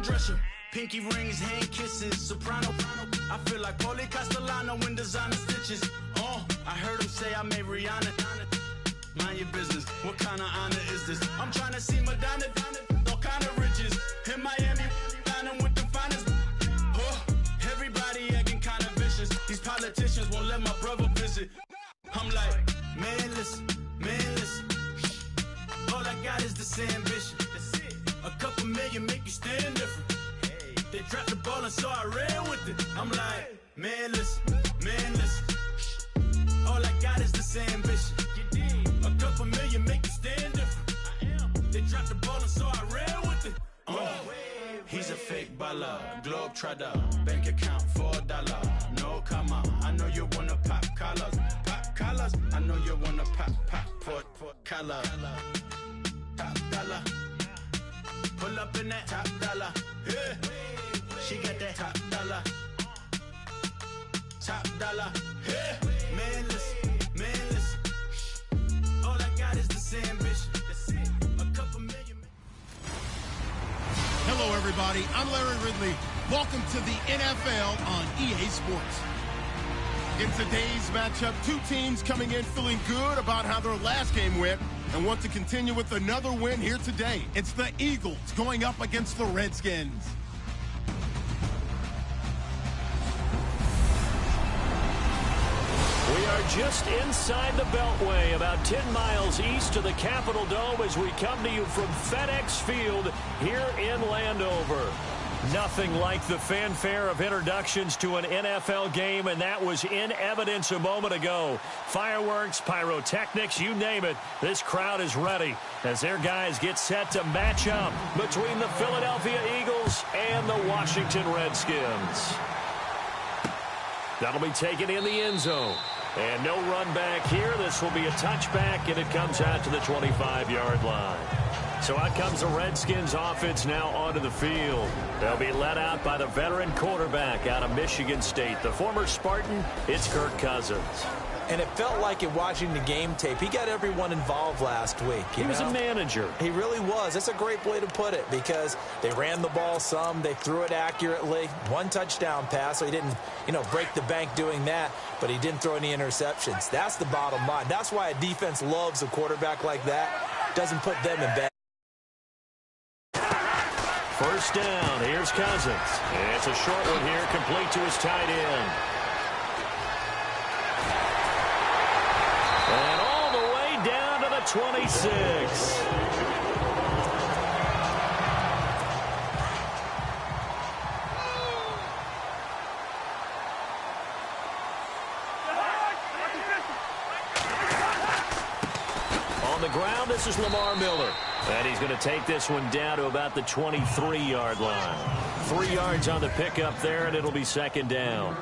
dresser. Pinky rings, hand kisses, soprano. I feel like Paulie Castellano in designer stitches. I heard him say I made Rihanna. Mind your business, what kind of honor is this? I'm trying to see Madonna, all kind of riches. In Miami, dining with the finest. Everybody acting kind of vicious. These politicians won't let my brother visit. I'm like, man, listen. All I got is this ambition. A couple million make you stand different. They dropped the ball and so I ran with it. I'm like, man, listen. All I got is this ambition. A couple million make you stand different. They dropped the ball and so I ran with it. He's a fake baller, globe trotter, bank account $4. No comma, I know you wanna pop collars. I know you wanna pop collar. Top dollar, pull up in that top dollar. Yeah. She got that top dollar. Yeah. Man, listen. All I got is this ambition. A couple million. Hello, everybody. I'm Larry Ridley. Welcome to the NFL on EA Sports. In today's matchup, two teams coming in feeling good about how their last game went and want to continue with another win here today. It's the Eagles going up against the Redskins. We are just inside the Beltway, about 10 miles east of the Capitol Dome as we come to you from FedEx Field here in Landover. Nothing like the fanfare of introductions to an NFL game, and that was in evidence a moment ago. Fireworks, pyrotechnics, you name it. This crowd is ready as their guys get set to match up between the Philadelphia Eagles and the Washington Redskins. That'll be taken in the end zone. And no run back here. This will be a touchback, and it comes out to the 25-yard line. So out comes the Redskins offense now onto the field. They'll be led out by the veteran quarterback out of Michigan State. The former Spartan, it's Kirk Cousins. And it felt like in watching the game tape, he got everyone involved last week. He was a manager. He really was. That's a great way to put it because they ran the ball some. They threw it accurately. One touchdown pass, so he didn't, break the bank doing that, but he didn't throw any interceptions. That's the bottom line. That's why a defense loves a quarterback like that. Doesn't put them in bad. First down, here's Cousins. It's a short one here, complete to his tight end. And all the way down to the 26. On the ground, this is Lamar Miller. And he's going to take this one down to about the 23-yard line. 3 yards on the pickup there, and it'll be second down.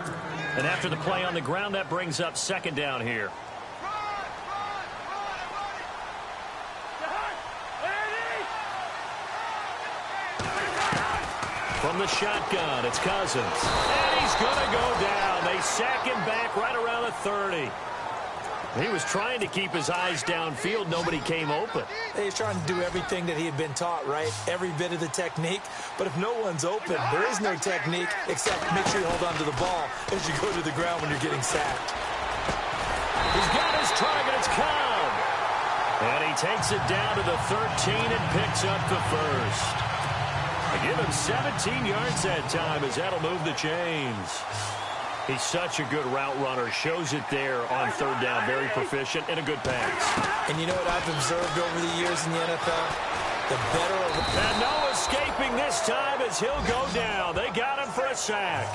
And after the play on the ground, that brings up second down here. From the shotgun, it's Cousins. And he's going to go down. They sack him back right around the 30. He was trying to keep his eyes downfield. Nobody came open. He's trying to do everything that he had been taught, right? Every bit of the technique. But if no one's open, there is no technique except make sure you hold on to the ball as you go to the ground when you're getting sacked. He's got his target. It's Cobb. And he takes it down to the 13 and picks up the first. I give him 17 yards that time as that'll move the chains. He's such a good route runner. Shows it there on third down. Very proficient and a good pass. And you know what I've observed over the years in the NFL? The better of the... And no escaping this time as he'll go down. They got him for a sack.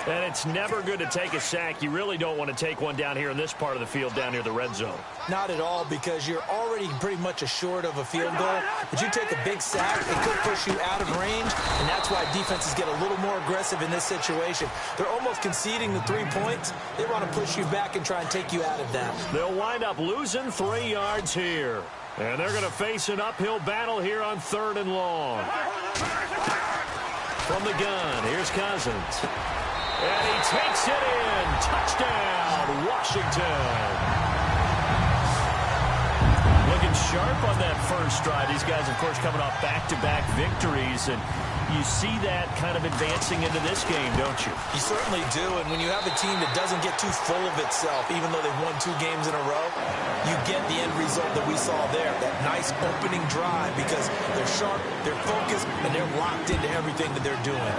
And it's never good to take a sack. You really don't want to take one down here in this part of the field down near the red zone. Not at all, because you're already pretty much assured of a field goal. But you take a big sack, it could push you out of range, and that's why defenses get a little more aggressive in this situation. They're almost conceding the 3 points. They want to push you back and try and take you out of that. They'll wind up losing 3 yards here. And they're going to face an uphill battle here on third and long. From the gun, here's Cousins. And he takes it in. Touchdown, Washington. Looking sharp on that first drive. These guys, of course, coming off back-to-back victories, and you see that kind of advancing into this game, don't you? You certainly do, and when you have a team that doesn't get too full of itself, even though they've won 2 games in a row, you get the end result that we saw there, that nice opening drive, because they're sharp, they're focused, and they're locked into everything that they're doing.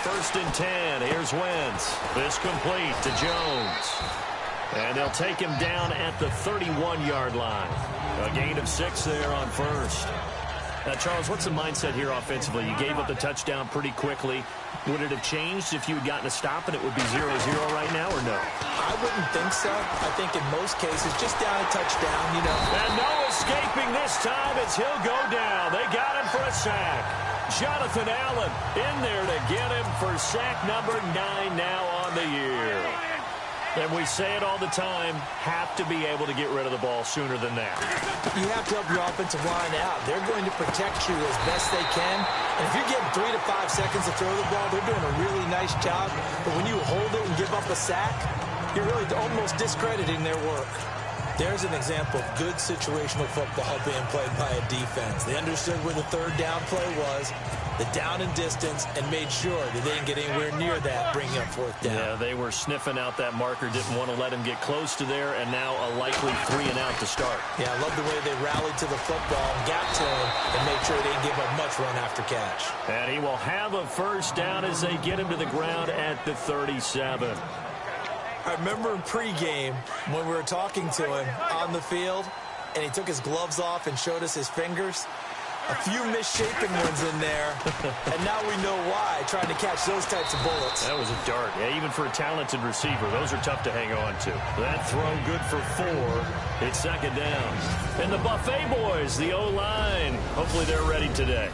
First and 10. Here's Wentz. This complete to Jones. And they'll take him down at the 31-yard line. A gain of 6 there on first. Now, Charles, what's the mindset here offensively? You gave up the touchdown pretty quickly. Would it have changed if you had gotten a stop and it would be 0-0 right now, or no? I wouldn't think so. I think in most cases, just down a touchdown, you know. And no escaping this time as he'll go down. They got him for a sack. Jonathan Allen in there to get him for sack number 9 now on the year. And we say it all the time, have to be able to get rid of the ball sooner than that. You have to help your offensive line out. They're going to protect you as best they can. And if you're getting 3 to 5 seconds to throw the ball, they're doing a really nice job. But when you hold it and give up a sack, you're really almost discrediting their work. There's an example of good situational football being played by a defense. They understood where the third down play was, the down and distance, and made sure that they didn't get anywhere near that, bringing up fourth down. Yeah, they were sniffing out that marker, didn't want to let him get close to there, and now a likely 3 and out to start. Yeah, I love the way they rallied to the football and got to him and made sure they didn't give up much run after catch. And he will have a first down as they get him to the ground at the 37. I remember in pregame when we were talking to him on the field, and he took his gloves off and showed us his fingers. A few misshapen ones in there, and now we know why, trying to catch those types of bullets. That was a dart. Yeah, even for a talented receiver, those are tough to hang on to. That throw good for 4. It's second down. And the Buffet boys, the O-line, hopefully they're ready today.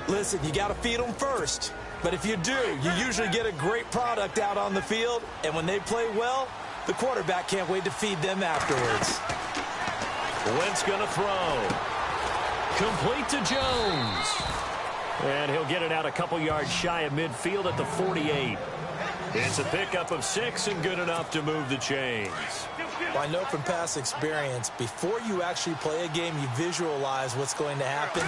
Listen, you got to feed them first. But if you do, you usually get a great product out on the field. And when they play well, the quarterback can't wait to feed them afterwards. Wentz going to throw. Complete to Jones. And he'll get it out a couple yards shy of midfield at the 48. It's a pickup of 6 and good enough to move the chains. Well, I know from past experience, before you actually play a game, you visualize what's going to happen.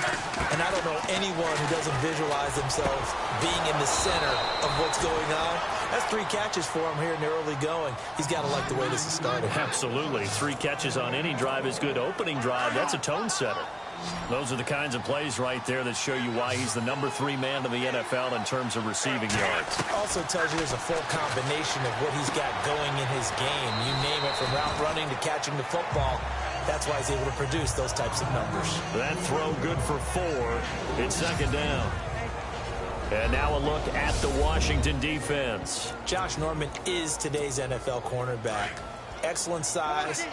And I don't know anyone who doesn't visualize themselves being in the center of what's going on. That's 3 catches for him here in the early going. He's got to like the way this is started. Absolutely. 3 catches on any drive is good. Opening drive, that's a tone setter. Those are the kinds of plays right there that show you why he's the number 3 man in the NFL in terms of receiving yards. Also tells you there's a full combination of what he's got going in his game. You name it, from route running to catching the football. That's why he's able to produce those types of numbers. That throw good for 4. It's second down. And now a look at the Washington defense. Josh Norman is today's NFL cornerback. Excellent size,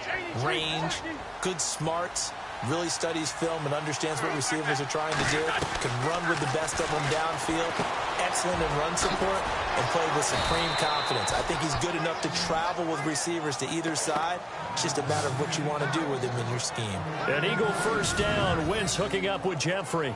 range, good smarts. Really studies film and understands what receivers are trying to do. Can run with the best of them downfield. Excellent in run support and play with supreme confidence. I think he's good enough to travel with receivers to either side. It's just a matter of what you want to do with him in your scheme. An Eagle first down. Wentz hooking up with Jeffrey.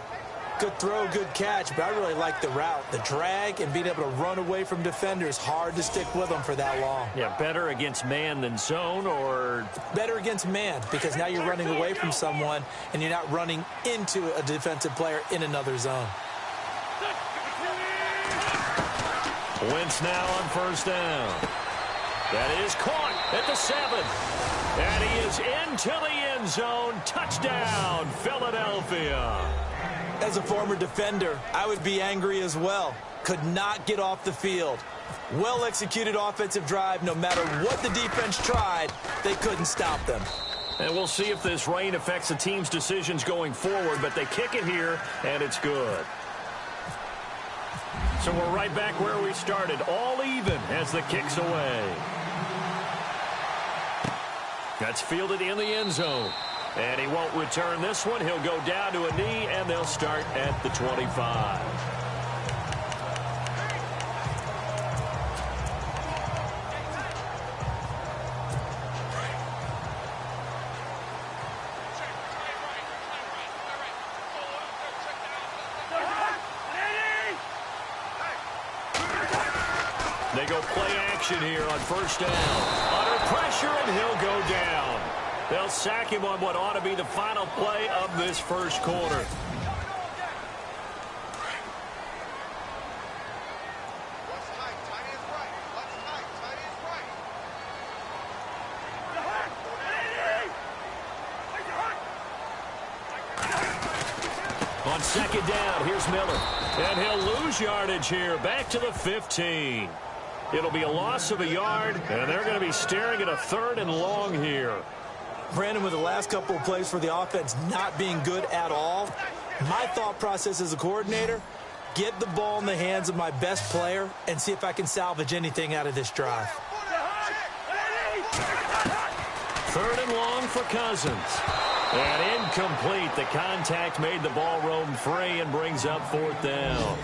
Good throw, good catch, but I really like the route. The drag and being able to run away from defenders, hard to stick with them for that long. Yeah, better against man than zone, or? Better against man, because now you're running away from someone and you're not running into a defensive player in another zone. Wentz now on first down. That is caught at the 7. And he is into the end zone. Touchdown, Philadelphia. As a former defender, I would be angry as well. Could not get off the field. Well-executed offensive drive. No matter what the defense tried, they couldn't stop them. And we'll see if this rain affects the team's decisions going forward, but they kick it here, and it's good. So we're right back where we started, all even as the kick's away. That's fielded in the end zone. And he won't return this one. He'll go down to a knee, and they'll start at the 25. go play action here on first down. Under pressure, and he'll go down. They'll sack him on what ought to be the final play of this first quarter. On second down, here's Miller. And he'll lose yardage here, back to the 15. It'll be a loss of a yard, and they're going to be staring at a 3rd and long here. Brandon, with the last couple of plays for the offense not being good at all, my thought process as a coordinator, get the ball in the hands of my best player and see if I can salvage anything out of this drive. 3rd and long for Cousins. And incomplete. The contact made the ball roam free and brings up 4th down.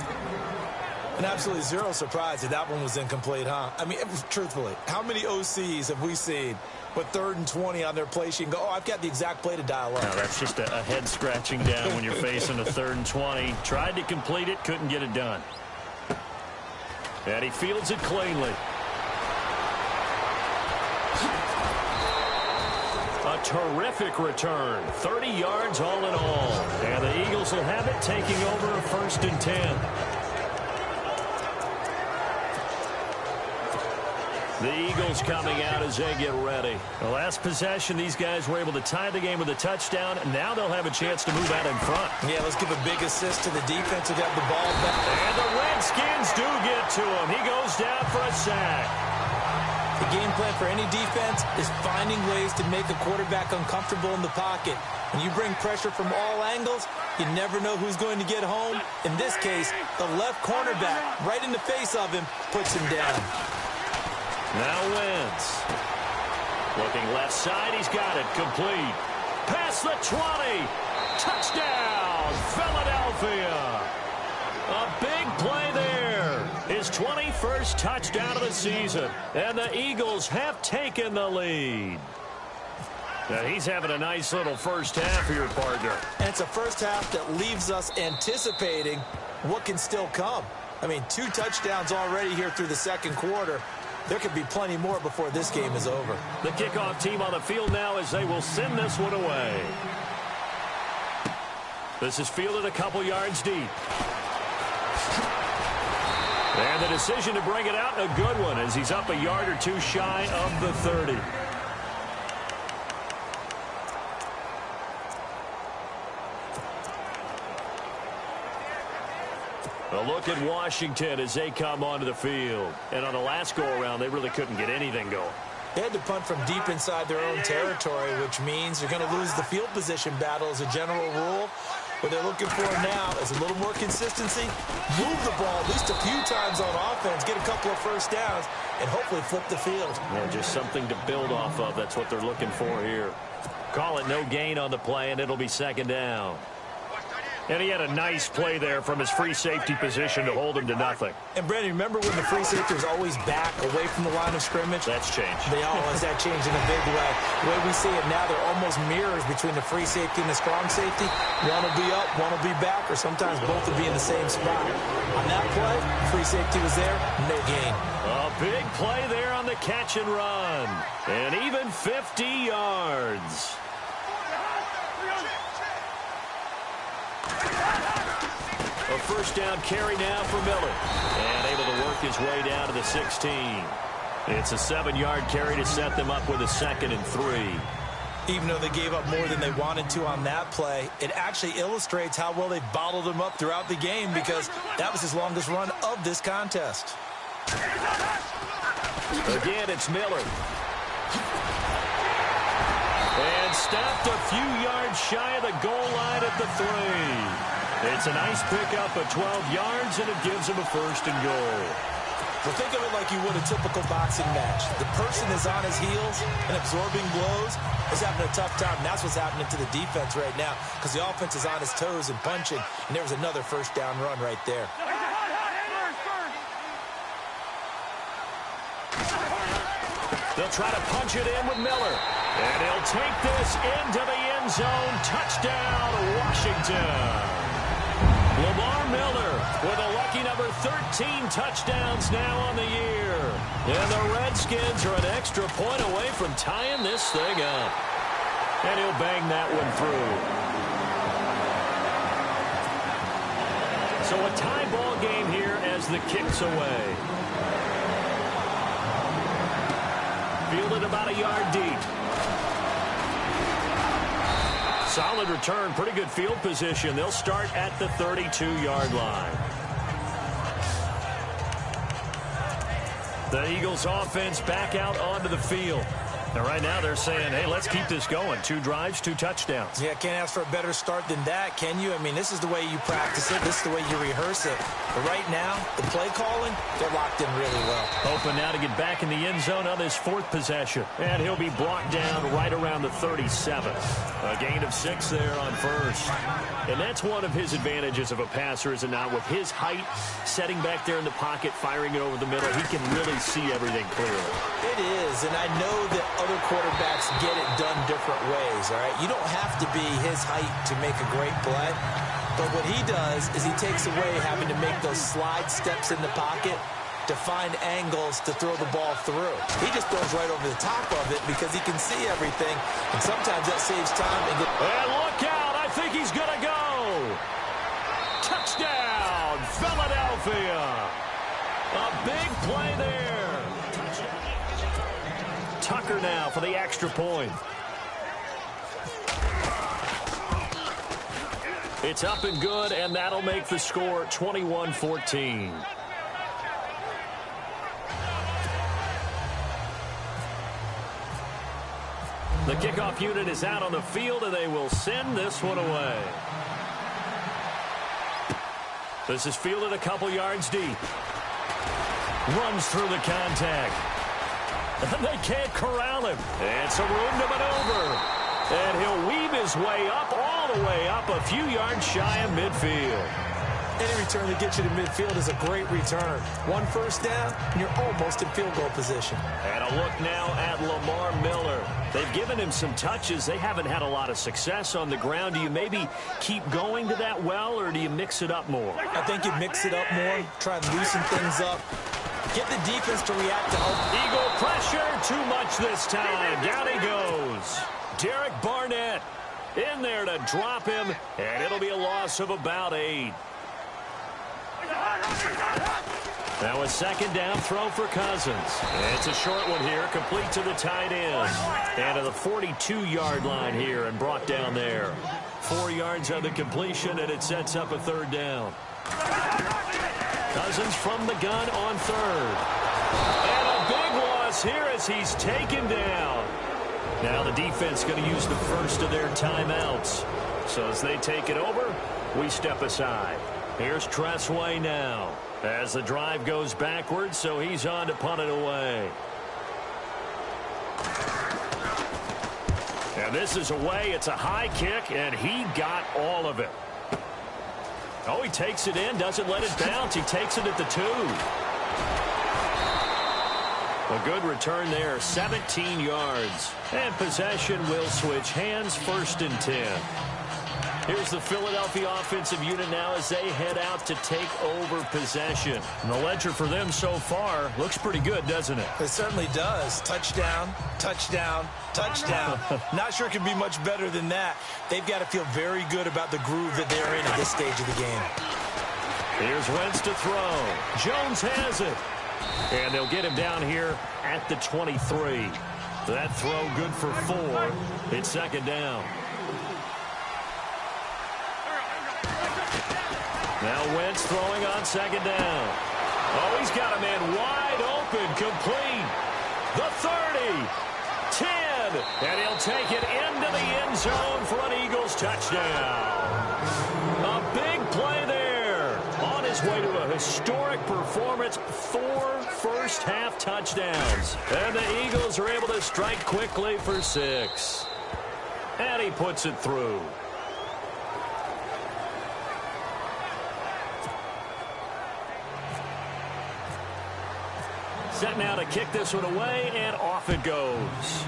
And absolutely zero surprise that that one was incomplete, huh? I mean, truthfully, how many OCs have we seen with 3rd and 20 on their play sheet and go, oh, I've got the exact play to dial up? No, that's just a head scratching down when you're facing a 3rd and 20. Tried to complete it, couldn't get it done. And he fields it cleanly. A terrific return. 30 yards all in all. And the Eagles will have it, taking over a 1st and 10. The Eagles coming out as they get ready. The last possession, these guys were able to tie the game with a touchdown, and now they'll have a chance to move out in front. Yeah, let's give a big assist to the defense who got the ball back. And the Redskins do get to him. He goes down for a sack. The game plan for any defense is finding ways to make a quarterback uncomfortable in the pocket. When you bring pressure from all angles, you never know who's going to get home. In this case, the left cornerback, right in the face of him, puts him down. Now Wentz. Looking left side, he's got it. Complete. Past the 20. Touchdown, Philadelphia. A big play there. His 21st touchdown of the season. And the Eagles have taken the lead. Now he's having a nice little first half here, partner. And it's a first half that leaves us anticipating what can still come. I mean, 2 touchdowns already here through the second quarter. There could be plenty more before this game is over. The kickoff team on the field now as they will send this one away. This is fielded a couple yards deep. And the decision to bring it out, a good one, as he's up a yard or 2 shy of the 30. A look at Washington as they come onto the field. And on the last go-around, they really couldn't get anything going. They had to punt from deep inside their own territory, which means they're going to lose the field position battle as a general rule. What they're looking for now is a little more consistency, move the ball at least a few times on offense, get a couple of first downs, and hopefully flip the field. Yeah, just something to build off of. That's what they're looking for here. Call it no gain on the play, and it'll be second down. And he had a nice play there from his free safety position to hold him to nothing. And, Brandon, remember when the free safety was always back away from the line of scrimmage? That's changed. They always that changed in a big way. The way we see it now, they're almost mirrors between the free safety and the strong safety. One will be up, one will be back, or sometimes both will be in the same spot. On that play, free safety was there, no gain. A big play there on the catch and run. And even 50 yards. A first down carry now for Miller. And able to work his way down to the 16. It's a 7-yard carry to set them up with a 2nd and 3. Even though they gave up more than they wanted to on that play, it actually illustrates how well they bottled him up throughout the game because that was his longest run of this contest. Again, it's Miller. And stopped a few yards shy of the goal line at the 3. It's a nice pickup of 12 yards, and it gives him a 1st and goal. Well, think of it like you would a typical boxing match. The person is on his heels and absorbing blows, is having a tough time. And that's what's happening to the defense right now because the offense is on his toes and punching, and there was another first down run right there. They'll try to punch it in with Miller. And he'll take this into the end zone. Touchdown, Washington. Lamar Miller with a lucky number 13 touchdowns now on the year. And the Redskins are an extra point away from tying this thing up. And he'll bang that one through. So a tie ball game here as the kick's away. Fielded about a yard deep. Solid return, pretty good field position. They'll start at the 32-yard line. The Eagles offense back out onto the field. And right now they're saying, hey, let's keep this going. 2 drives, 2 touchdowns. Yeah, can't ask for a better start than that, can you? I mean, this is the way you practice it. This is the way you rehearse it. But right now, the play calling, they're locked in really well. Open now to get back in the end zone on his 4th possession. And he'll be brought down right around the 37th. A gain of 6 there on first. And that's one of his advantages of a passer, is it not? With his height, setting back there in the pocket, firing it over the middle, he can really see everything clearly. It is, and I know that other quarterbacks get it done different ways, all right? You don't have to be his height to make a great play. But what he does is he takes away having to make those slide steps in the pocket to find angles to throw the ball through. He just throws right over the top of it because he can see everything, and sometimes that saves time. And look out! I think he's going to go! Touchdown, Philadelphia! A big play there. Tucker now for the extra point. It's up and good, and that'll make the score 21-14. The kickoff unit is out on the field, and they will send this one away. This is fielded a couple yards deep. Runs through the contact. And they can't corral him. It's a room to maneuver. And he'll weave his way up, all the way up, a few yards shy of midfield. Any return that gets you to midfield is a great return. 1 first down, and you're almost in field goal position. And a look now at Lamar Miller. They've given him some touches. They haven't had a lot of success on the ground. Do you maybe keep going to that well, or do you mix it up more? I think you mix it up more, try and loosen things up. Get the defense to react to Eagle pressure, too much this time. Down he goes. Derek Barnett in there to drop him, and it'll be a loss of about 8. Now a second down throw for Cousins. It's a short one here, complete to the tight end. And to the 42-yard line here and brought down there. 4 yards on the completion, and it sets up a 3rd down. Cousins from the gun on 3rd. And a big loss here as he's taken down. Now the defense going to use the first of their timeouts. So as they take it over, we step aside. Here's Tressway now as the drive goes backwards, so he's on to punt it away. And this is away. It's a high kick, and he got all of it. Oh, he takes it in, doesn't let it bounce. He takes it at the 2. A good return there, 17 yards. And possession will switch hands, 1st and 10. Here's the Philadelphia offensive unit now as they head out to take over possession. And the ledger for them so far looks pretty good, doesn't it? It certainly does. Touchdown, touchdown, touchdown. Not sure it can be much better than that. They've got to feel very good about the groove that they're in at this stage of the game. Here's Wentz to throw. Jones has it. And they'll get him down here at the 23. That throw good for 4. It's 2nd down. Now Wentz throwing on 2nd down. Oh, he's got a man wide open, complete. The 30, 10, and he'll take it into the end zone for an Eagles touchdown. A big play there. On his way to a historic performance, 4 first-half touchdowns. And the Eagles are able to strike quickly for 6. And he puts it through. Set now to kick this one away, and off it goes.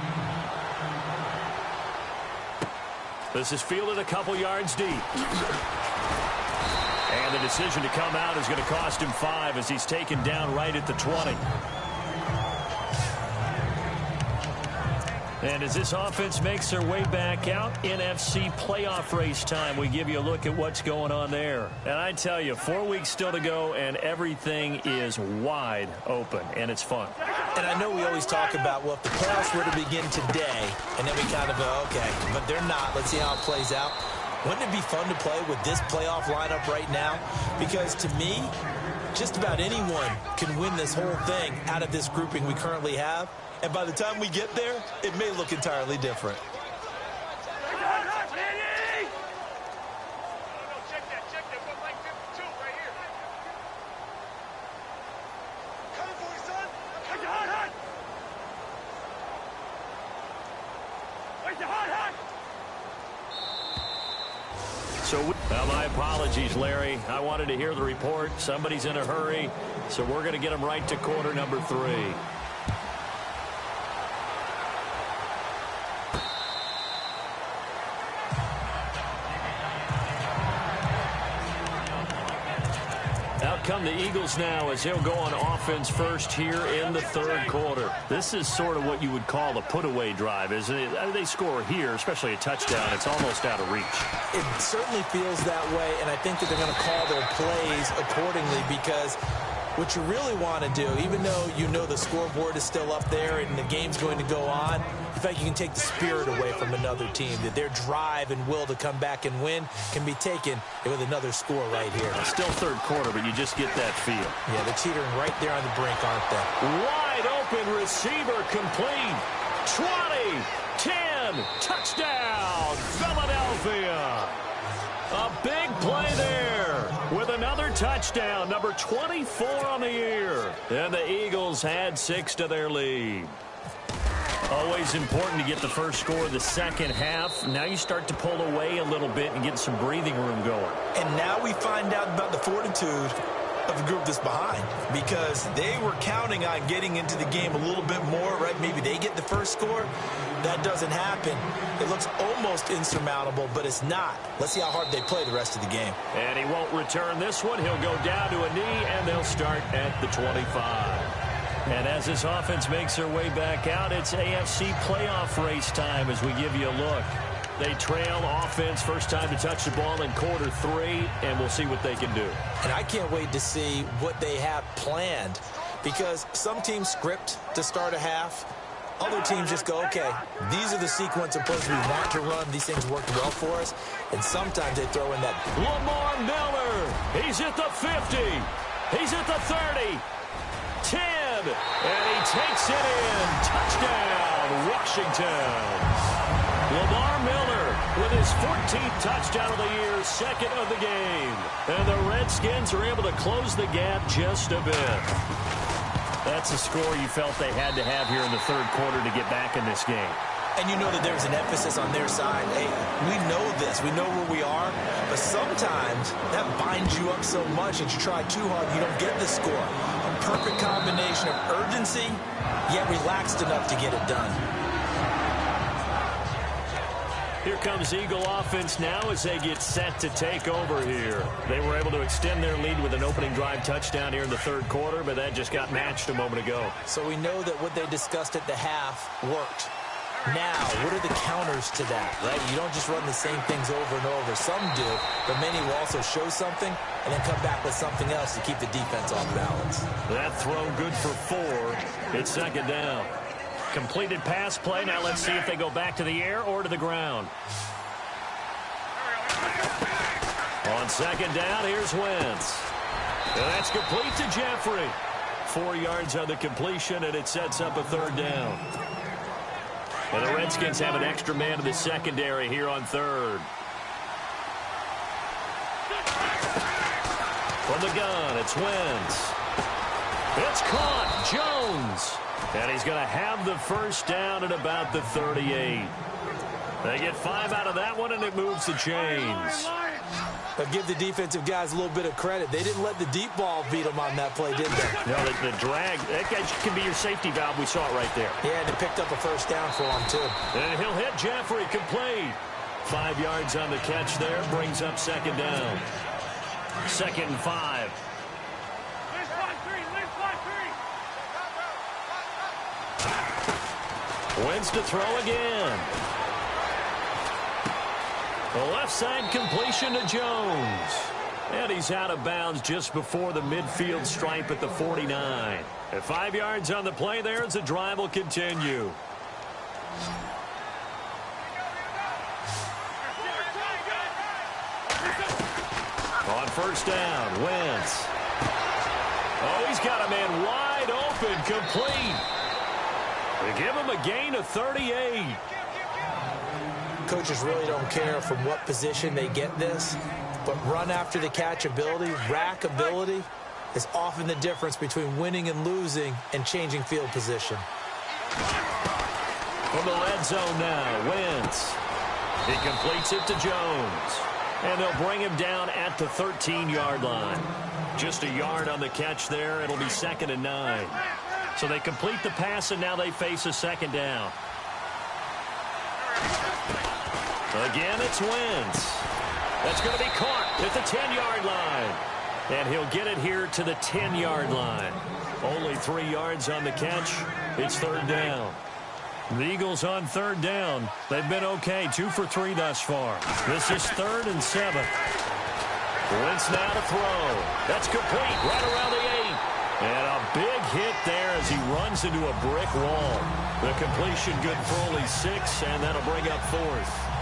This is fielded a couple yards deep. And the decision to come out is going to cost him 5 as he's taken down right at the 20. And as this offense makes their way back out, NFC playoff race time, we give you a look at what's going on there. And I tell you, 4 weeks still to go, and everything is wide open, and it's fun. And I know we always talk about, well, if the playoffs were to begin today, and then we kind of go, okay, but they're not. Let's see how it plays out. Wouldn't it be fun to play with this playoff lineup right now? Because to me, just about anyone can win this whole thing out of this grouping we currently have. And by the time we get there, it may look entirely different. Well, my apologies, Larry. I wanted to hear the report. Somebody's in a hurry, so we're going to get them right to quarter number 3. Out come the Eagles now as he'll go on offense first here in the third quarter. This is sort of what you would call a put-away drive, isn't it? They score here, especially a touchdown. It's almost out of reach. It certainly feels that way, and I think that they're going to call their plays accordingly because what you really want to do, even though you know the scoreboard is still up there and the game's going to go on, in fact, you can take the spirit away from another team, that their drive and will to come back and win can be taken with another score right here. Still third quarter, but you just get that feel. Yeah, they're teetering right there on the brink, aren't they? Wide open receiver complete. 20, 10, touchdown, Philadelphia. A big play there with another touchdown, number 24 on the year. And the Eagles had 6 to their lead. Always important to get the first score of the second half. Now you start to pull away a little bit and get some breathing room going. And now we find out about the fortitude of the group that's behind, because they were counting on getting into the game a little bit more, right? Maybe they get the first score. That doesn't happen. It looks almost insurmountable, but it's not. Let's see how hard they play the rest of the game. And he won't return this one. He'll go down to a knee, and they'll start at the 25. And as this offense makes their way back out, it's AFC playoff race time as we give you a look. They trail offense, first time to touch the ball in quarter 3, and we'll see what they can do. And I can't wait to see what they have planned, because some teams script to start a half. Other teams just go, okay, these are the sequence of plays we want to run. These things work well for us. And sometimes they throw in that. Lamar Miller, he's at the 50. He's at the 30. 10, and he takes it in. Touchdown, Washington. Lamar Miller with his 14th touchdown of the year, second of the game. And the Redskins are able to close the gap just a bit. That's a score you felt they had to have here in the third quarter to get back in this game. And you know that there's an emphasis on their side. Hey, we know this. We know where we are. But sometimes that binds you up so much that you try too hard, you don't get the score. A perfect combination of urgency, yet relaxed enough to get it done. Here comes Eagle offense now as they get set to take over here. They were able to extend their lead with an opening drive touchdown here in the third quarter, but that just got matched a moment ago. So we know that what they discussed at the half worked. Now, what are the counters to that, right? You don't just run the same things over and over. Some do, but many will also show something and then come back with something else to keep the defense off balance. That throw good for 4. It's second down. Completed pass play. Now let's see if they go back to the air or to the ground. On second down, here's Wentz. And that's complete to Jeffrey. 4 yards on the completion, and it sets up a third down. And the Redskins have an extra man in the secondary here on third. From the gun, it's Wentz. It's caught. Jones. And he's going to have the first down at about the 38. They get 5 out of that one, and it moves the chains. But give the defensive guys a little bit of credit. They didn't let the deep ball beat them on that play, did they? No, the drag, that can be your safety valve. We saw it right there. Yeah, and they picked up a first down for him, too. And he'll hit Jeffrey, complete. 5 yards on the catch there, brings up second down. 2nd and 5. Wentz to throw again. The left side completion to Jones. And he's out of bounds just before the midfield stripe at the 49. At 5 yards on the play there as the drive will continue. On 1st down, Wentz. Oh, he's got a man wide open, complete. They give him a gain of 38. Coaches really don't care from what position they get this, but run after the catch ability, rack ability, is often the difference between winning and losing and changing field position. From the red zone now, Wentz. He completes it to Jones. And they'll bring him down at the 13-yard line. Just a yard on the catch there. It'll be 2nd and 9. So they complete the pass, and now they face a 2nd down. Again, it's Wentz. That's going to be caught at the 10-yard line. And he'll get it here to the 10-yard line. Only 3 yards on the catch. It's 3rd down. The Eagles on 3rd down. They've been okay. 2 for 3 thus far. This is 3rd and 7. Wentz now to throw. That's complete right around the 8. And a big hit there as he runs into a brick wall. The completion good for only 6, and that'll bring up 4th.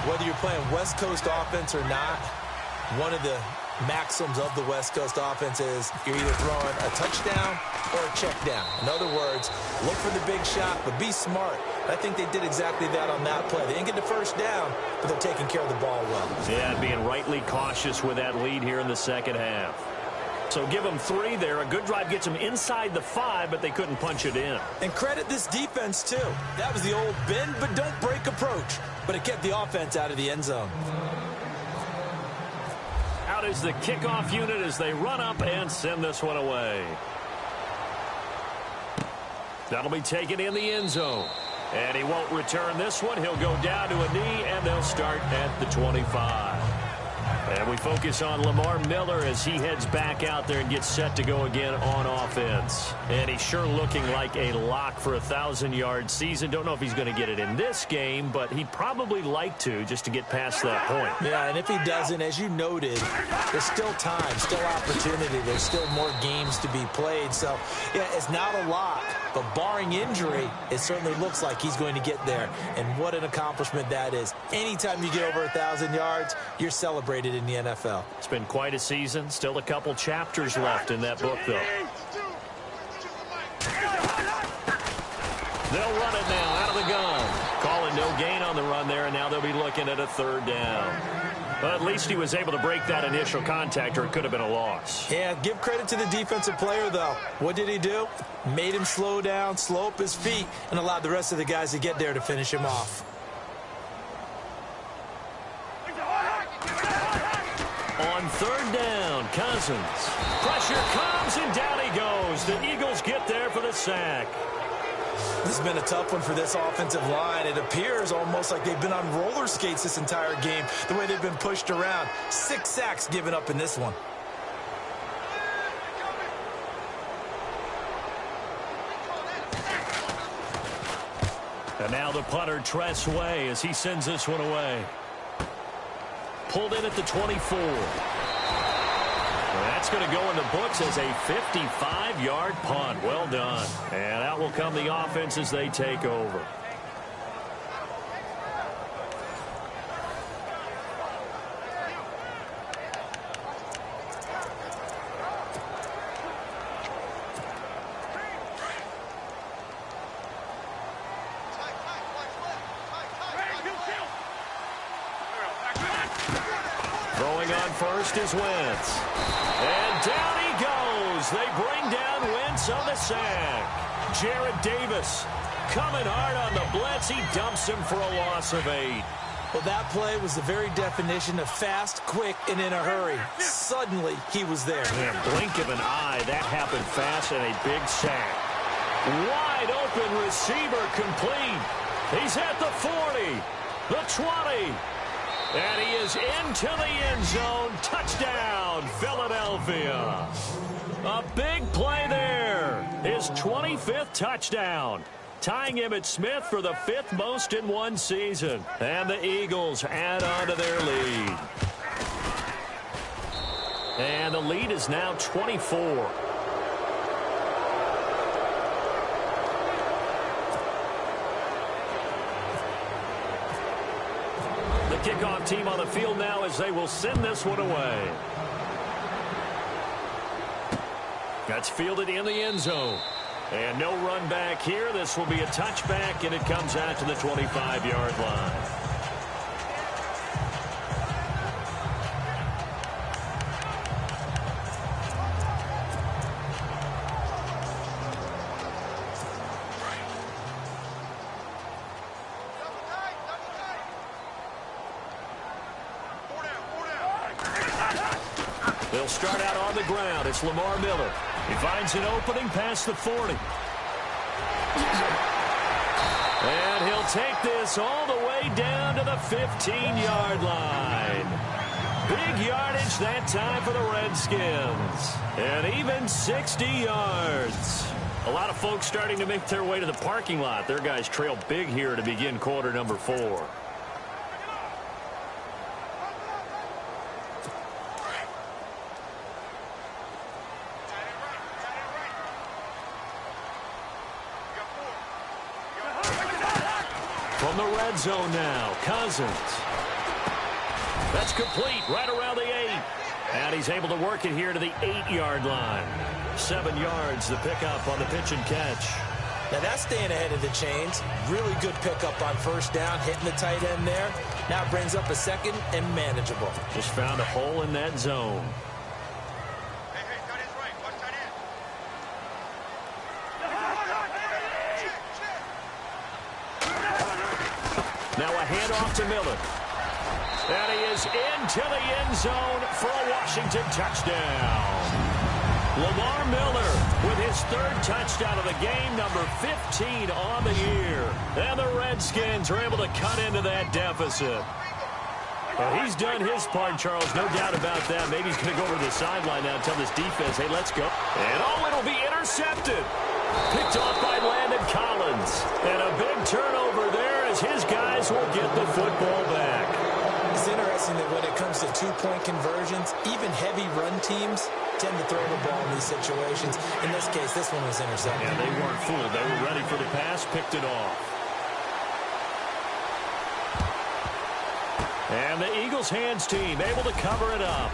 Whether you're playing West Coast offense or not, one of the maxims of the West Coast offense is you're either throwing a touchdown or a check down. In other words, look for the big shot, but be smart. I think they did exactly that on that play. They didn't get the 1st down, but they're taking care of the ball well. Yeah, being rightly cautious with that lead here in the 2nd half. So give them 3 there. A good drive gets them inside the 5, but they couldn't punch it in. And credit this defense, too. That was the old bend but don't break approach, but it kept the offense out of the end zone. Out is the kickoff unit as they run up and send this one away. That'll be taken in the end zone. And he won't return this one. He'll go down to a knee, and they'll start at the 25. And we focus on Lamar Miller as he heads back out there and gets set to go again on offense. And he's sure looking like a lock for a 1,000-yard season. Don't know if he's going to get it in this game, but he'd probably like to just to get past that point. Yeah, and if he doesn't, as you noted, there's still time, still opportunity. There's still more games to be played. So, yeah, it's not a lock, but barring injury, it certainly looks like he's going to get there. And what an accomplishment that is. Anytime you get over 1,000 yards, you're celebrated in the NFL. It's been quite a season. Still a couple chapters left in that book, though. They'll run it now out of the gun. Calling no gain on the run there, and now they'll be looking at a 3rd down. But at least he was able to break that initial contact, or it could have been a loss. Yeah, give credit to the defensive player, though. What did he do? Made him slow down, slow up his feet, and allowed the rest of the guys to get there to finish him off. On 3rd down, Cousins. Pressure comes, and down he goes. The Eagles get there for the sack. This has been a tough one for this offensive line. It appears almost like they've been on roller skates this entire game, the way they've been pushed around. 6 sacks given up in this one. And now the punter, Tress Way, as he sends this one away. Pulled in at the 24. That's going to go in the books as a 55-yard punt. Well done. And out will come the offense as they take over. Throwing on first is Wentz. And down he goes. They bring down Wentz on the sack. Jarrett Davis coming hard on the blitz. He dumps him for a loss of 8. Well, that play was the very definition of fast, quick, and in a hurry. Suddenly, he was there. Man, blink of an eye. That happened fast and a big sack. Wide open receiver complete. He's at the 40, the 20. And he is into the end zone. Touchdown, Philadelphia. A big play there. His 25th touchdown. Tying Emmitt Smith for the 5th most in one season. And the Eagles add on to their lead. And the lead is now 24. The kickoff team on the field now as they will send this one away. That's fielded in the end zone. And no run back here. This will be a touchback, and it comes out to the 25-yard line. They'll start out on the ground. It's Lamar Miller. He finds an opening past the 40. And he'll take this all the way down to the 15-yard line. Big yardage that time for the Redskins. And even 60 yards. A lot of folks starting to make their way to the parking lot. Their guys trail big here to begin quarter number 4. From the red zone now, Cousins. That's complete right around the 8. And he's able to work it here to the 8-yard line. 7 yards, the pickup on the pitch and catch. Now that's staying ahead of the chains. Really good pickup on first down, hitting the tight end there. Now brings up a second and manageable. Just found a hole in that zone. Now a handoff to Miller. And he is into the end zone for a Washington touchdown. Lamar Miller with his 3rd touchdown of the game, number 15 on the year. And the Redskins are able to cut into that deficit. Well, he's done his part, Charles, no doubt about that. Maybe he's going to go over to the sideline now and tell this defense, hey, let's go. And it'll be intercepted. Picked off by Landon Collins. And a big turnover there as his guys will get the football back. It's interesting that when it comes to 2-point conversions, even heavy run teams tend to throw the ball in these situations. In this case, this one was intercepted. Yeah, they weren't fooled. They were ready for the pass, picked it off. And the Eagles hands team able to cover it up.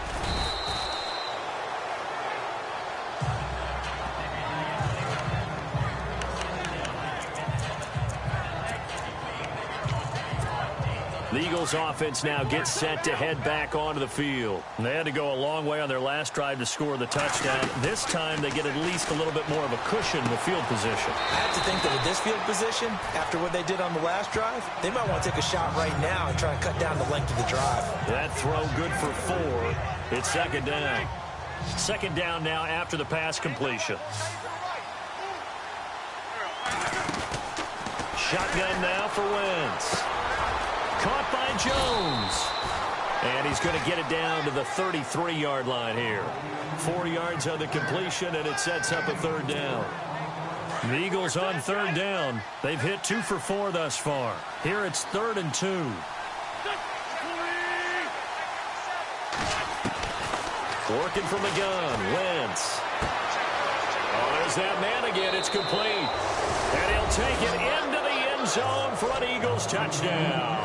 The Eagles offense now gets set to head back onto the field. And they had to go a long way on their last drive to score the touchdown. This time they get at least a little bit more of a cushion in the field position. I have to think that with this field position, after what they did on the last drive, they might want to take a shot right now and try and cut down the length of the drive. That throw good for 4. It's second down. Second down now after the pass completion. Shotgun now for Wentz. Caught by Jones. And he's going to get it down to the 33-yard line here. 4 yards on the completion, and it sets up a 3rd down. The Eagles on 3rd down. They've hit 2 for 4 thus far. Here it's 3rd and 2. Working from the gun, Wentz. Oh, there's that man again. It's complete. And he'll take it into the end zone for an Eagles touchdown.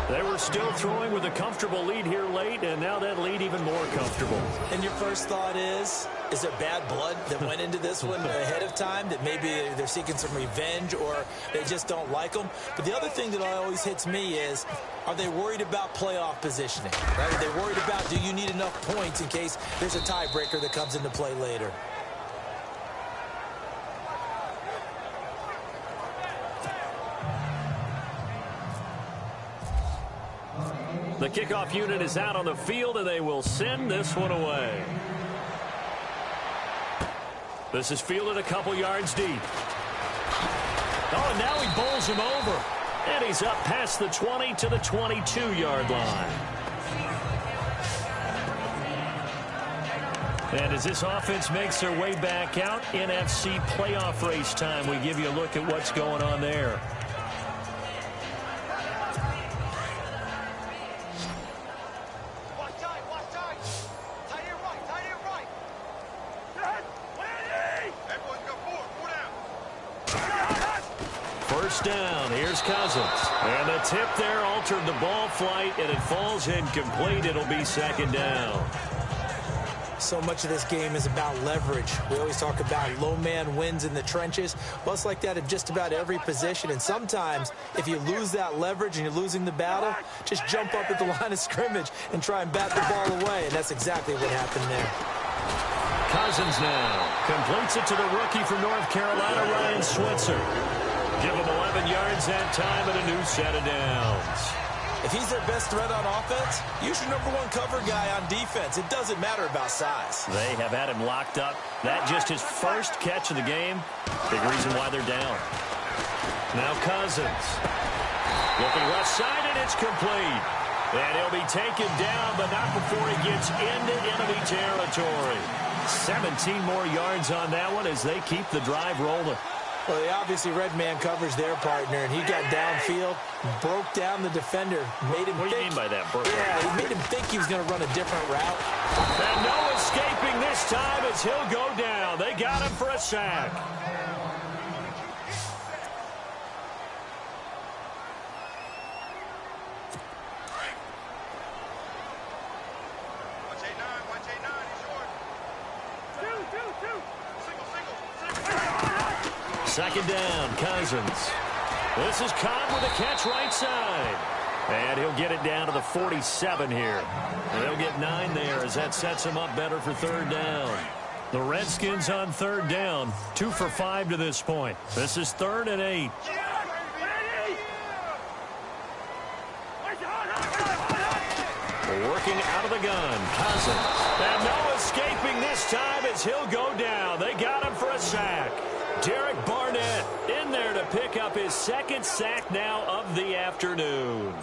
They were still throwing with a comfortable lead here late, and now that lead even more comfortable. And your first thought is there bad blood that went into this one ahead of time, that maybe they're seeking some revenge or they just don't like them? But the other thing that always hits me is, are they worried about playoff positioning? Right? Are they worried about, do you need enough points in case there's a tiebreaker that comes into play later? The kickoff unit is out on the field, and they will send this one away. This is fielded a couple yards deep. Oh, and now he bowls him over. And he's up past the 20 to the 22-yard line. And as this offense makes their way back out, NFC playoff race time, we give you a look at what's going on there. First down, here's Cousins. And the tip there altered the ball flight, and it falls incomplete. It'll be second down. So much of this game is about leverage. We always talk about low man wins in the trenches. Well, it's like that in just about every position. And sometimes, if you lose that leverage and you're losing the battle, just jump up at the line of scrimmage and try and bat the ball away. And that's exactly what happened there. Cousins now completes it to the rookie from North Carolina, Ryan Switzer. Give him 11 yards that time and a new set of downs. If he's their best threat on offense, use your #1 cover guy on defense. It doesn't matter about size. They have had him locked up. That just his first catch of the game. Big reason why they're down. Now Cousins. Looking left side, and it's complete. And he'll be taken down, but not before he gets into enemy territory. 17 more yards on that one as they keep the drive rolling. Well, they obviously red man covers their partner, and he got downfield, broke down the defender, made him What do you mean by that, Burke? Yeah, he made him think he was going to run a different route. And no escaping this time as he'll go down. They got him for a sack. Second down, Cousins. This is Cobb with a catch right side. And he'll get it down to the 47 here. And they'll get 9 there as that sets him up better for third down. The Redskins on third down, 2 for 5 to this point. This is 3rd and 8. Working out of the gun, Cousins. And no escaping this time as he'll go down. They got him for a sack. Derek Barnett in there to pick up his 2nd sack now of the afternoon.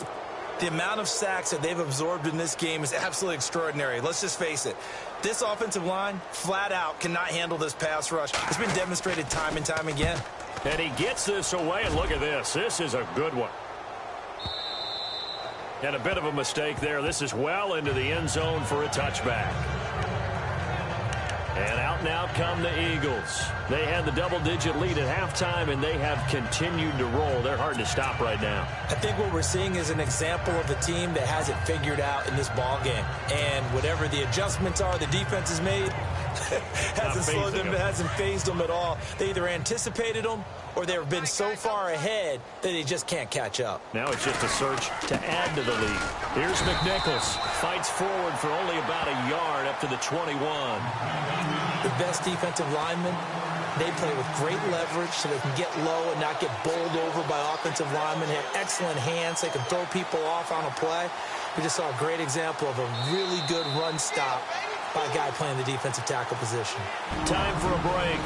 The amount of sacks that they've absorbed in this game is absolutely extraordinary. Let's just face it. This offensive line, flat out, cannot handle this pass rush. It's been demonstrated time and time again. And he gets this away, and look at this. This is a good one. And a bit of a mistake there. This is well into the end zone for a touchback. And out and out come the Eagles. They had the double-digit lead at halftime, and they have continued to roll. They're hard to stop right now. I think what we're seeing is an example of a team that has it figured out in this ball game. And whatever the adjustments are the defense has made, hasn't slowed them, hasn't phased them at all. They either anticipated them or they've been so far ahead that they just can't catch up. Now it's just a search to add to the lead. Here's McNichols. Fights forward for only about a yard up to the 21. The best defensive linemen, they play with great leverage so they can get low and not get bowled over by offensive linemen. They have excellent hands. They can throw people off on a play. We just saw a great example of a really good run stop by a guy playing the defensive tackle position. Time for a break.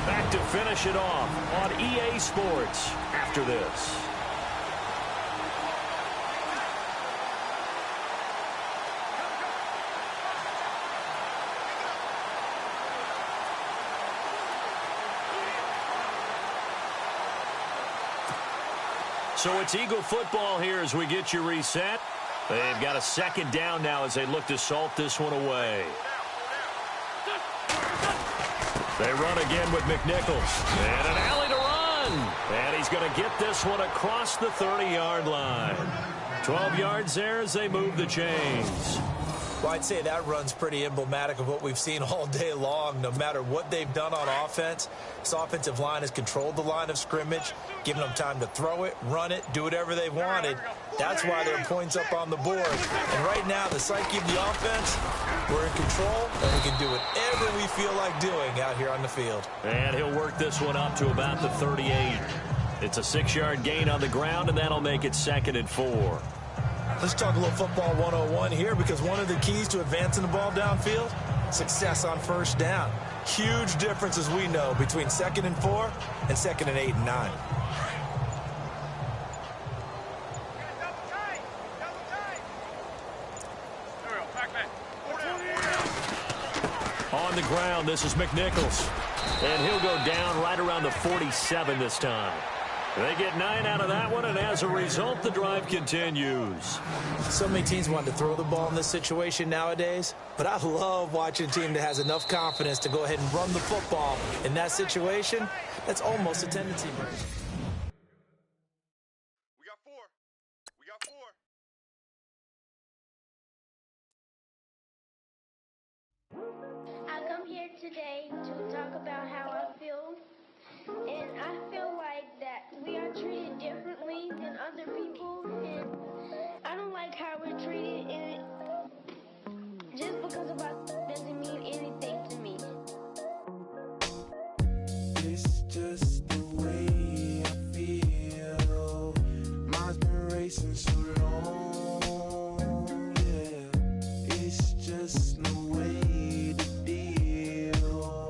Back to finish it off on EA Sports after this. So it's Eagle football here as we get you reset. They've got a 2nd down now as they look to salt this one away. They run again with McNichols. And an alley to run. And he's going to get this one across the 30-yard line. 12 yards there as they move the chains. Well, I'd say that run's pretty emblematic of what we've seen all day long. No matter what they've done on offense, this offensive line has controlled the line of scrimmage, given them time to throw it, run it, do whatever they wanted. That's why there are points up on the board. And right now, the psyche of the offense, we're in control, and we can do whatever we feel like doing out here on the field. And he'll work this one up to about the 38. It's a 6-yard gain on the ground, and that'll make it 2nd and 4. Let's talk a little football 101 here, because one of the keys to advancing the ball downfield, success on first down. Huge difference, as we know, between 2nd and 4 and 2nd and 8 and 9. on the ground. This is McNichols. And he'll go down right around the 47 this time. They get 9 out of that one, and as a result, the drive continues. So many teams want to throw the ball in this situation nowadays, but I love watching a team that has enough confidence to go ahead and run the football. In that situation, that's almost a tendency break. We got four. I come here today to talk about how I feel, and I feel like that we are treated differently than other people, and I don't like how we're treated, and just because of us doesn't mean anything to me. It's just the way I feel. Mine's been racing so long, yeah. It's just no way to deal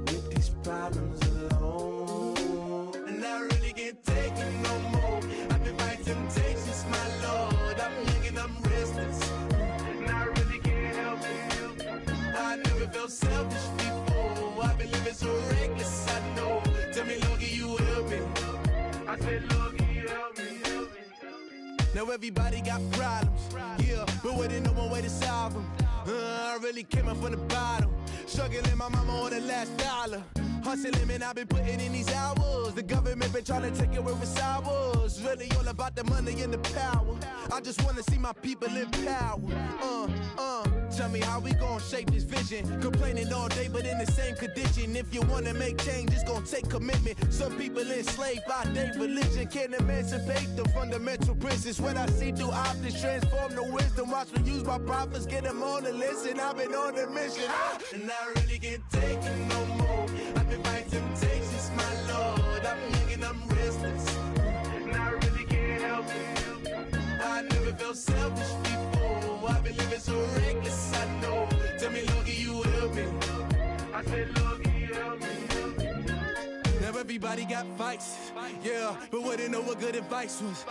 with these problems alone. And I really can't take it no more. I've been fighting temptations, my Lord. I'm young and I'm restless, and I really can't help it. I never felt selfish before. I've been living so reckless, I know. Tell me, Lord, can you help me? I said, Lord, can you help me? Now everybody got problems, yeah, but waiting no one way to solve them. I really came up from the bottom, struggling my mama on the last dollar. Hustling, man, I've been putting in these hours. The government been trying to take away what's ours. Really all about the money and the power. I just want to see my people in power. Tell me how we gon' shape this vision. Complaining all day, but in the same condition. If you wanna make change, it's gon' take commitment. Some people enslaved by their religion can't emancipate the fundamental principles. What I see through optics transform the wisdom. Watch me use my prophets, get them on the list, and I've been on a mission. And I really can't take it no more. I've been fighting temptations, my Lord. I'm young and I'm restless, and I really can't help it. I never felt selfish before. I've been living so reckless, I know. Tell me, Lord, can you help me? I said, Lord, can you help me? Now everybody got fights, yeah, but wouldn't know what good advice was.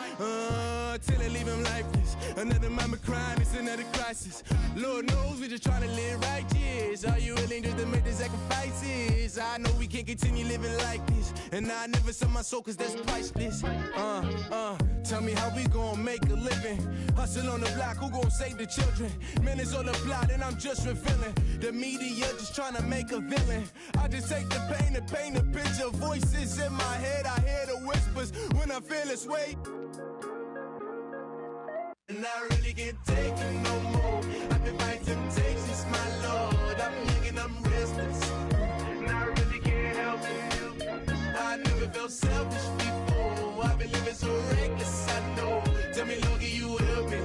Till they leave him lifeless. Another mama crying, it's another crisis. Lord knows we just trying to live right, yes. Are you willing just to make the sacrifices? I know we can't continue living like this, and I never sell my soul cause that's priceless. Tell me how we gon' make a living. Hustle on the block, who gon' save the children? Man, it's all a plot and I'm just revealing. The media just trying to make a villain. I just take the pain and paint a picture. Voices in my head, I hear the whispers when I feel this way. And I really can't take it no more. I've been fighting temptations, my Lord. I'm young and I'm restless, and I really can't help it. I never felt selfish before. I've been living so reckless, I know. Tell me, Lord, can you help me?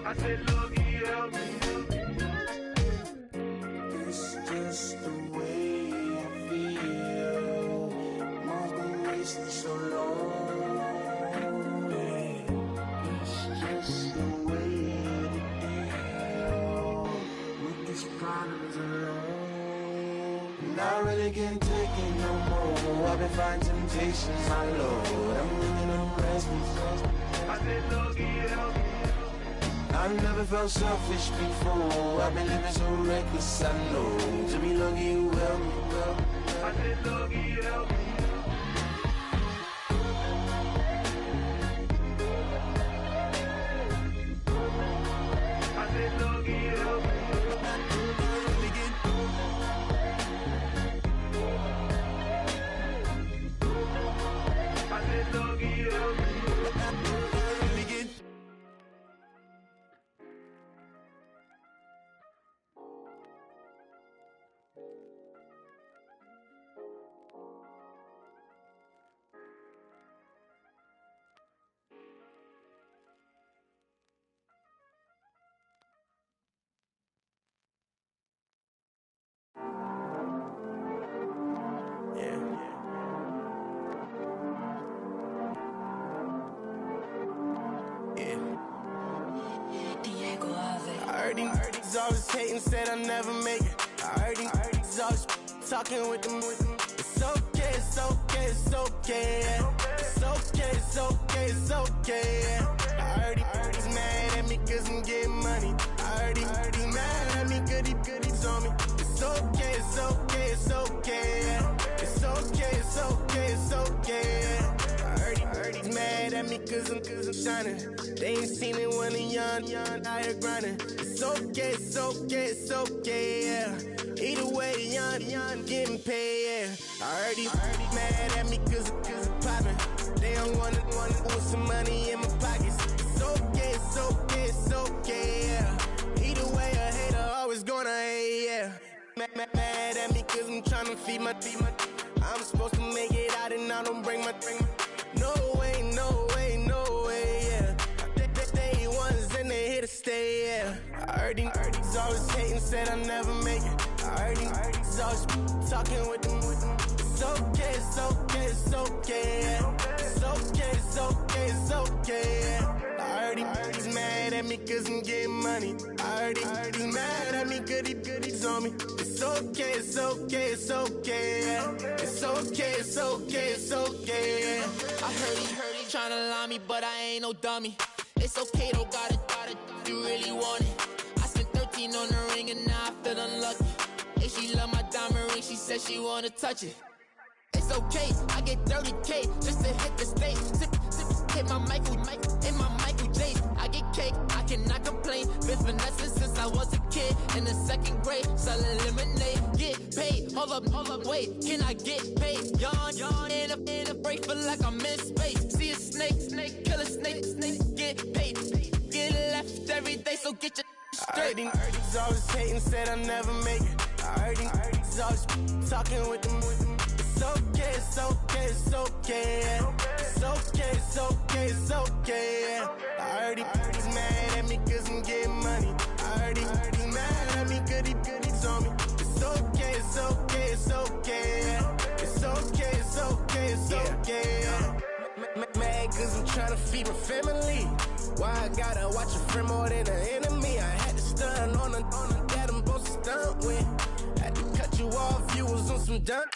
I said, Lord, can you help me? It's just the way I feel. Mine's been racing so long. And I really can't take it no more. I've been fighting temptations, my Lord. I'm living on restless. I said, Lord, can you help me? I've never felt selfish before. I've been living so reckless, I know. To me, Lord, can you help me? I said, Lord, can you help me? I said, Lord, can you help me? He's always hating, said I'll never make it. I heard he's always talking with them. It's okay, it's okay, it's okay. It's okay, it's okay, it's okay. I heard he's mad at me cause I'm getting money. I heard he's mad at me cause he's on me. It's okay, it's okay. It's okay, it's okay, it's okay. I heard he's mad at me cause I'm shining. They ain't seen it when I'm young, out here grinding. It's okay, it's okay, it's okay, yeah. Either way, young, getting paid, yeah. I heard he's mad at me cause I'm popping. They don't wanna put some money in my pockets. It's okay, it's okay, it's okay, yeah. Either way, a hater always gonna hate, yeah. Mad at me cause I'm tryna feed my I'm supposed to make it out and I don't bring my no way, no way, no way, yeah. They ones and they here to stay, yeah. I heard he's always hating, said I'll never make it. I heard he's always talking with them. It's okay, it's okay, it's okay, yeah. It's okay, it's okay, it's okay, yeah. I heard he's mad at me cause I'm getting money. I heard he's mad at me cause he's on me. It's okay, it's okay, it's okay, yeah. It's okay, it's okay, it's okay, yeah. I heard he tryna lie me, but I ain't no dummy. It's okay, though, got it, you really want it. I spent 13 on the ring and now I feel unlucky. And she love my diamond ring, she said she wanna touch it. It's okay, I get 30K just to hit the stage. Hit my Michael, in my Michael J. I get cake, I cannot complain. Been finessing since I was a kid. In the second grade, selling lemonade. Get paid, hold up, wait, can I get paid? Yawn, in a break, feel like I'm in space. See a snake, kill a snake, get paid. Get left every day, so get your straight. I heard he's always hating, said I'll never make it. I heard he's always talking with them. It's okay, it's okay, it's okay, yeah. It's okay, it's okay, it's okay, yeah. I heard he's mad at me cause I'm getting money. I heard he's mad at me cause he's on me. It's okay, it's okay, it's okay, yeah. It's okay, it's okay, it's okay, yeah. Mad cause I'm tryna feed my family. Why I gotta watch a friend more than an enemy? I had to stun on the that I'm supposed to stunt with. Had to cut you off, you was on some dun.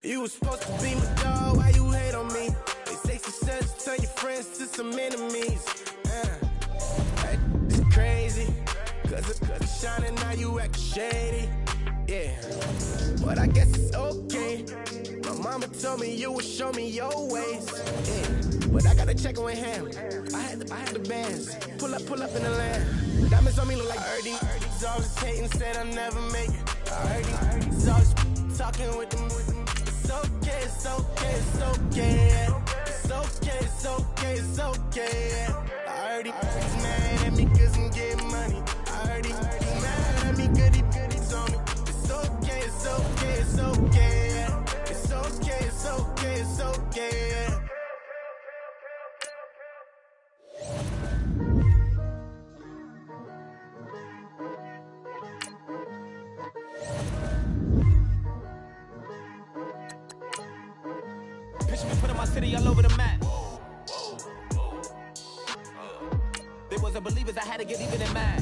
You was supposed to be my dog, why you hate on me? They say success turn your friends to some enemies. It's crazy, cause it's shining, now you acting shady. Yeah, but I guess it's okay. My mama told me you would show me your ways. Yeah, but I gotta check with him. I had the bands. Pull up in the land. Diamonds on me look like Ernie. He's always hating, said I'll never make it. I heard he's always talking with them. It's okay, it's okay, it's okay, yeah. It's okay, it's okay, it's okay, yeah. I heard he's mad at me cause I'm getting money. I heard he's mad at me cause he's on me. It's okay, it's okay, it's okay, yeah. It's okay, it's okay, it's okay, yeah. Picture me putting my city all over the map. They wasn't believers, I had to get even in mad.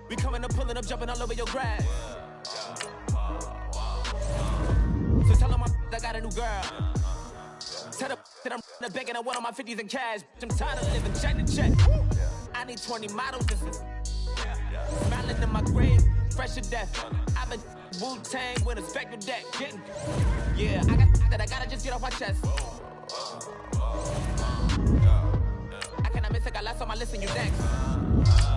We coming up, pulling up, jumping all over your grass. So tell them I got a new girl. Tell them that I'm in the bank and I want on my 50s in cash. I'm tired of living check to check. I need 20 models, this is smiling in my grave, fresh to death. I've been Wu-Tang with a spectral deck. Getting, yeah, I gotta just get off my chest. I cannot miss it, got last on my list and you next.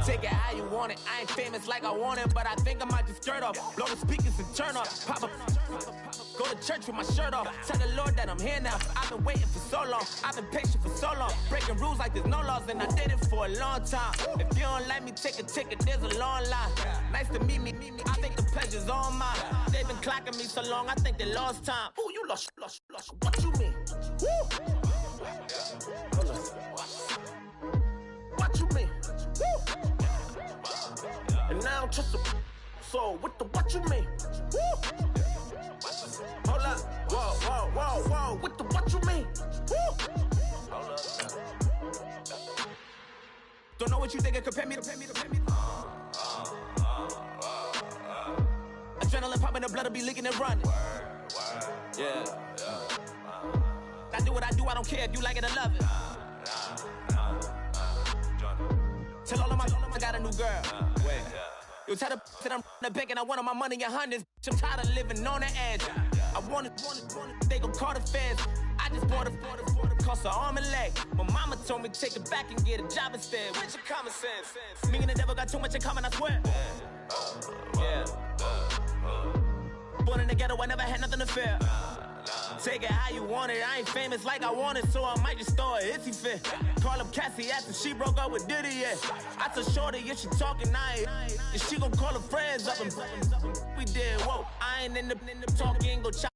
Take it how you want it. I ain't famous like I want it, but I think I might just skirt off. Blow the speakers and turn up. Pop up. Go to church with my shirt off. Tell the Lord that I'm here now. I've been waiting for so long. I've been patient for so long. Breaking rules like there's no laws, and I did it for a long time. If you don't like me, take a ticket. There's a long line. Nice to meet me. I think the pleasure's all mine. They've been clocking me so long, I think they lost time. Ooh, you lost. What you mean? Woo! What you mean? Woo! And now I'm just a so what you mean? Woo! Hold up, whoa, what you mean? Woo! Hold up. Don't know what you think it compare me to. Adrenaline popping, the blood will be leaking and running. Yeah. I do what I do, I don't care if you like it or love it. Tell all of my I got a new girl. Wait. You tell the that I'm the bank and I want my money in hundreds. I'm tired of living on the edge. I want it, they gon' call the feds. I just bought a cost an arm and leg. My mama told me take it back and get a job instead. Where's your common sense? Me and the devil got too much in common, I swear. Yeah. Born in the ghetto, I never had nothing to fear. Take it how you want it. I ain't famous like I want it, so I might just throw a hissy fit. Call up Cassie after she broke up with Diddy, yeah. I told Shorty if she talking, and she gon' call her friends up and we did, whoa. I ain't in the talking, go chop